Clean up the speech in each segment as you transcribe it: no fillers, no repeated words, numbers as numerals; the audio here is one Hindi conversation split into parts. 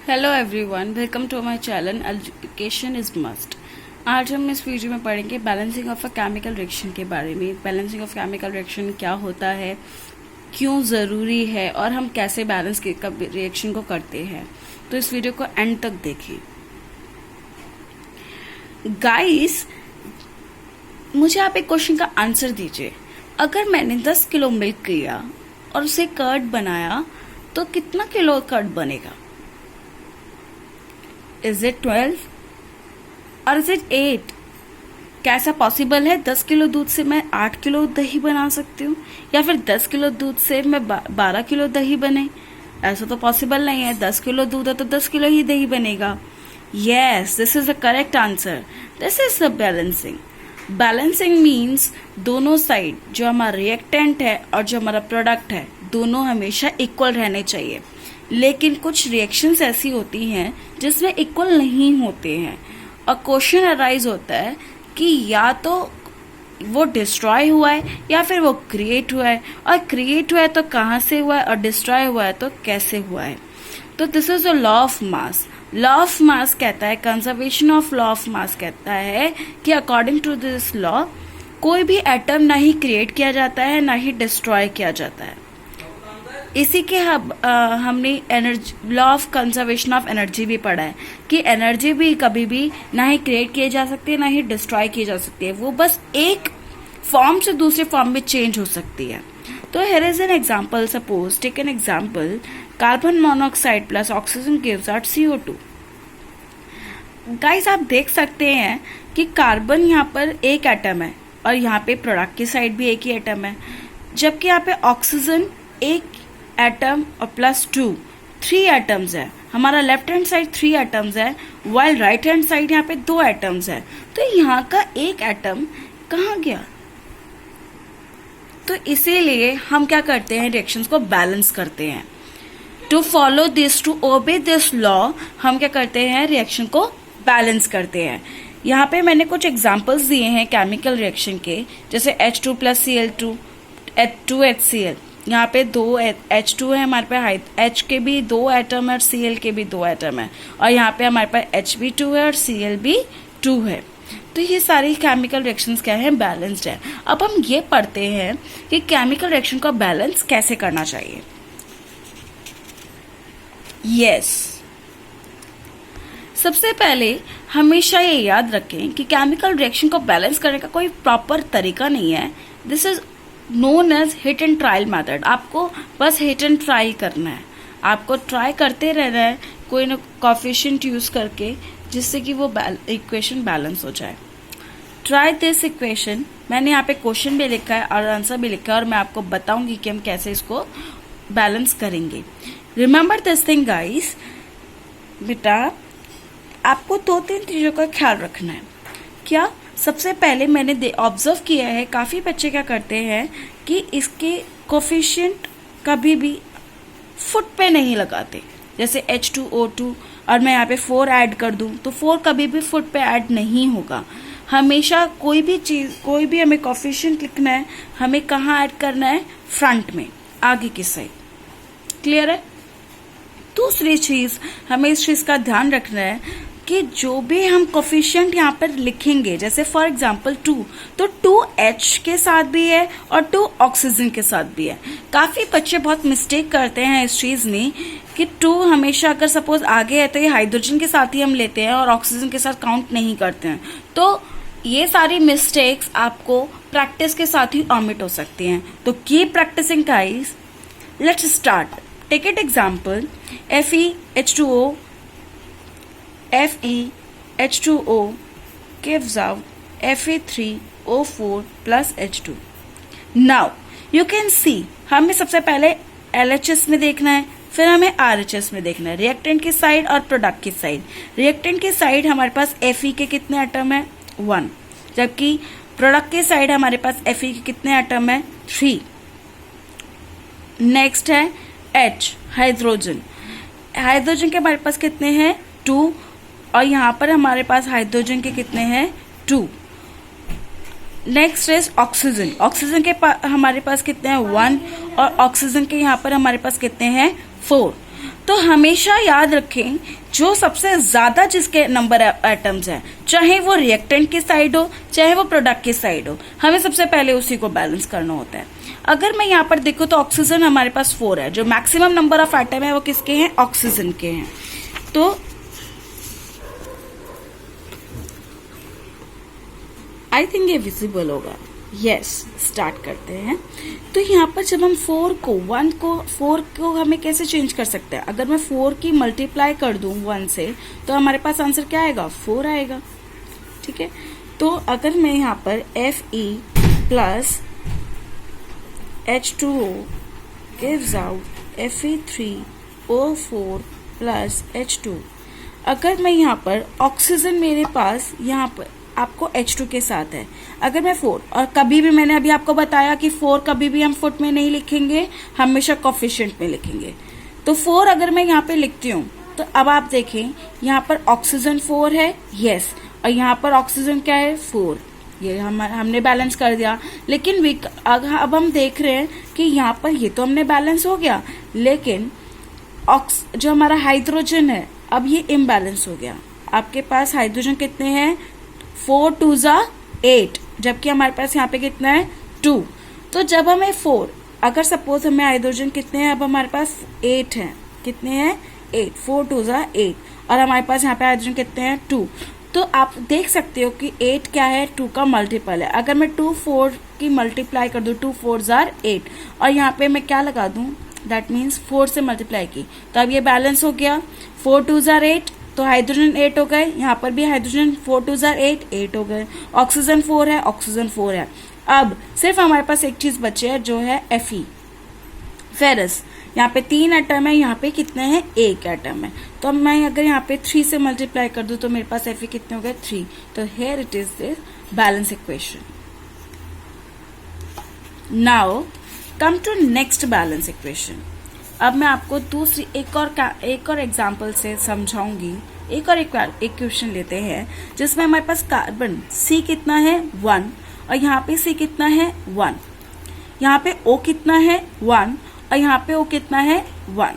Hello everyone, welcome to my channel education is must. आज हम इस वीडियो में पढ़ेंगे balancing of a chemical reaction के बारे में। बैलेंसिंग ऑफ केमिकल रिएक्शन क्या होता है, क्यों ज़रूरी है और हम कैसे बैलेंस रिएक्शन को करते हैं। तो इस वीडियो को एंड तक देखें। गाइस, मुझे आप एक क्वेश्चन का आंसर दीजिए। अगर मैंने 10 किलो मिल्क लिया और उसे कर्ड बनाया तो कितना किलो कर्ड बनेगा? Is it 12 और is it 8? क्या ऐसा पॉसिबल है 10 किलो दूध से मैं 8 किलो दही बना सकती हूँ, या फिर 10 किलो दूध से मैं 12 किलो दही बने? ऐसा तो पॉसिबल नहीं है। 10 किलो दूध है तो 10 किलो ही दही बनेगा। Yes, this is the correct answer. This is the balancing. Balancing means दोनों साइड, जो हमारा रिएक्टेंट है और जो हमारा प्रोडक्ट है, दोनों हमेशा इक्वल रहने चाहिए। लेकिन कुछ रिएक्शंस ऐसी होती हैं जिसमें इक्वल नहीं होते हैं और क्वेश्चन अराइज होता है कि या तो वो डिस्ट्रॉय हुआ है या फिर वो क्रिएट हुआ है, और क्रिएट हुआ है तो कहाँ से हुआ है और डिस्ट्रॉय हुआ है तो कैसे हुआ है। तो this is the law of mass. Law of mass कहता है, conservation of law of mass कहता है कि अकॉर्डिंग टू दिस लॉ कोई भी एटम ना ही क्रिएट किया जाता है ना ही डिस्ट्रॉय किया जाता है। इसी के हमने energy, law of conservation of energy भी पढ़ा है कि एनर्जी भी कभी भी ना ही क्रिएट किए जा सकती है ना ही डिस्ट्रॉय की जा सकती है। वो बस एक फॉर्म से दूसरे फॉर्म में चेंज हो सकती है। तो here is an example. Suppose take an example, carbon monoxide plus oxygen gives out CO2। Guys, आप देख सकते हैं कि कार्बन यहाँ पर एक एटम है और यहाँ पे प्रोडक्ट की साइड भी एक ही एटम है, जबकि यहाँ पे ऑक्सीजन एक एटम और प्लस 2 3 एटम्स है। हमारा लेफ्ट हैंड साइड 3 एटम्स है, वाइल राइट हैंड साइड यहाँ पे 2 एटम्स है। तो यहाँ का एक एटम कहाँ गया? तो इसीलिए हम क्या करते हैं, रिएक्शंस को बैलेंस करते हैं। To follow this, to obey this law, हम क्या करते हैं, रिएक्शन को बैलेंस करते हैं। यहाँ पे मैंने कुछ एग्जाम्पल्स दिए हैं केमिकल रिएक्शन के, जैसे H2 प्लस Cl2, H2HCl। यहाँ पे 2 H2 है हमारे पास, H के भी 2 एटम है और Cl के भी 2 एटम है, और यहाँ पे हमारे पास H भी 2 है और Cl भी 2 है। तो ये सारी केमिकल रिएक्शंस क्या है, बैलेंस्ड है। अब हम ये पढ़ते हैं कि केमिकल रिएक्शन को बैलेंस कैसे करना चाहिए। यस, सबसे पहले हमेशा ये याद रखें कि केमिकल रिएक्शन को बैलेंस करने का कोई प्रॉपर तरीका नहीं है। This is known as hit and trial method. आपको बस हिट एंड ट्रायल करना है, आपको ट्राई करते रहना है कोई ना कोएफिशिएंट यूज करके, जिससे कि वो इक्वेशन बैलेंस हो जाए। Try this equation. मैंने यहाँ पे क्वेश्चन भी लिखा है और आंसर भी लिखा है, और मैं आपको बताऊंगी कि हम कैसे इसको बैलेंस करेंगे। Remember this thing guys. बेटा, आपको 2-3 चीजों का ख्याल रखना है। क्या? सबसे पहले मैंने ऑब्जर्व किया है, काफी बच्चे क्या करते हैं कि इसके कोफिशिएंट कभी भी फुट पे नहीं लगाते। जैसे H2O2 और मैं यहाँ पे 4 ऐड कर दूं तो 4 कभी भी फुट पे ऐड नहीं होगा। हमेशा कोई भी चीज, कोई भी हमें कोफिशिएंट लिखना है, हमें कहाँ ऐड करना है, फ्रंट में, आगे की साइड। क्लियर है? दूसरी चीज, हमें इस चीज का ध्यान रखना है कि जो भी हम कोफिशिएंट यहाँ पर लिखेंगे, जैसे फॉर एग्जांपल 2, तो 2 H के साथ भी है और 2 ऑक्सीजन के साथ भी है। काफी बच्चे बहुत मिस्टेक करते हैं इस चीज में कि 2 हमेशा अगर सपोज आगे है तो ये हाइड्रोजन के साथ ही हम लेते हैं और ऑक्सीजन के साथ काउंट नहीं करते हैं। तो ये सारी मिस्टेक्स आपको प्रैक्टिस के साथ ही ऑमिट हो सकती हैं। तो keep practicing guys. Let's start. Take it example, FeH2O FeH2O gives out Fe3O4 plus H2. Now you can see, हमें सबसे पहले LHS में देखना है, फिर हमें RHS में देखना है, रिएक्टेंट की साइड और प्रोडक्ट की साइड। रिएक्टेंट की साइड हमारे पास Fe के कितने एटम है, 1, जबकि प्रोडक्ट की साइड हमारे पास Fe के कितने एटम है, 3। नेक्स्ट है H, हाइड्रोजन। हाइड्रोजन के हमारे पास कितने हैं, 2, और यहाँ पर हमारे पास हाइड्रोजन के कितने हैं, 2। Next is oxygen. ऑक्सीजन के हमारे पास कितने हैं, 1, और ऑक्सीजन के यहाँ पर हमारे पास कितने हैं, 4। तो हमेशा याद रखें जो सबसे ज्यादा जिसके नंबर एटम्स हैं, चाहे वो रिएक्टेंट की साइड हो चाहे वो प्रोडक्ट की साइड हो, हमें सबसे पहले उसी को बैलेंस करना होता है। अगर मैं यहाँ पर देखूँ तो ऑक्सीजन हमारे पास 4 है, जो मैक्सिमम नंबर ऑफ एटम है वो किसके हैं, ऑक्सीजन के हैं। तो आई थिंक ये विजिबल होगा। यस, स्टार्ट करते हैं। तो यहाँ पर जब हम 4 को हमें कैसे चेंज कर सकते हैं, अगर मैं 4 की मल्टीप्लाई कर दूं 1 से तो हमारे पास आंसर क्या आएगा, 4 आएगा। ठीक है, तो अगर मैं यहाँ पर Fe plus H2O gives out Fe3O4 plus H2, अगर मैं यहाँ पर ऑक्सीजन मेरे पास यहाँ पर आपको H2 के साथ है, अगर मैं 4, और कभी भी मैंने अभी आपको बताया कि 4 कभी भी हम फुट में नहीं लिखेंगे, हमेशा कोफिशिएंट में लिखेंगे। तो 4 अगर मैं यहाँ पे लिखती हूँ तो अब आप देखें यहाँ पर ऑक्सीजन 4 है, यस, और यहाँ पर ऑक्सीजन क्या है, 4। ये हमने बैलेंस कर दिया। लेकिन अब हम देख रहे हैं कि यहाँ पर ये तो हमने बैलेंस हो गया, लेकिन जो हमारा हाइड्रोजन है अब ये इम्बैलेंस हो गया। आपके पास हाइड्रोजन कितने हैं, 4 2 8, जबकि हमारे पास यहाँ पे कितना है, 2। तो जब हमें 4, अगर सपोज हमें हाइड्रोजन कितने हैं, अब हमारे पास 8 हैं, कितने हैं, 8, 4 2 8, और हमारे पास यहाँ पे हाइड्रोजन कितने हैं, 2। तो आप देख सकते हो कि 8 क्या है, 2 का मल्टीपल है। अगर मैं 2 4 की मल्टीप्लाई कर दूं, 2 4 8, और यहाँ पे मैं क्या लगा दूं, दैट मीन्स 4 से मल्टीप्लाई की, तो अब ये बैलेंस हो गया। 4 2 8, तो हाइड्रोजन 8 हो गए, यहाँ पर भी हाइड्रोजन 4 2 8 हो गए। ऑक्सीजन 4 है, ऑक्सीजन 4 है। अब सिर्फ हमारे पास एक चीज बचे है, जो है Fe, फेरस। यहाँ पे 3 एटम है, यहाँ पे कितने हैं, 1 एटम है। तो अब मैं अगर यहाँ पे 3 से मल्टीप्लाई कर दूं तो मेरे पास Fe कितने हो गए, 3। तो here it is this balance equation. Now come to next balance equation. अब मैं आपको दूसरी एक और एग्जाम्पल से समझाऊंगी। एक और इक्वेशन लेते हैं जिसमें हमारे पास कार्बन C कितना है, 1, और यहाँ पे C कितना है, 1, यहाँ पे O कितना है, 1, और यहाँ पे O कितना है, 1।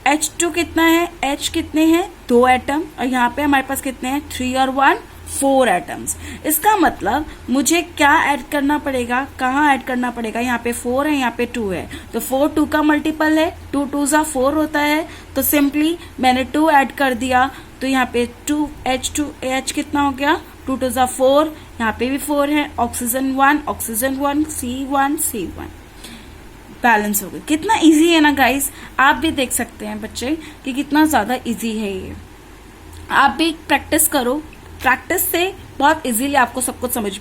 H2 कितना है, H कितने हैं, 2 एटम, और यहाँ पे हमारे पास कितने हैं, 3 और 1 4 एटम्स। इसका मतलब मुझे क्या ऐड करना पड़ेगा, कहाँ ऐड करना पड़ेगा, यहाँ पे 4 है, यहाँ पे 2 है, तो 4 2 का मल्टीपल है, 2 2 4 होता है, तो सिंपली मैंने 2 ऐड कर दिया, तो यहाँ पे 2H कितना हो गया, 2 2 4, यहाँ पे भी 4 है, ऑक्सीजन 1 C1 बैलेंस हो गया। कितना इजी है ना गाइस, आप भी देख सकते हैं बच्चे कि कितना ज्यादा इजी है ये। आप भी प्रैक्टिस करो, प्रैक्टिस से बहुत इजीली आपको सब कुछ समझ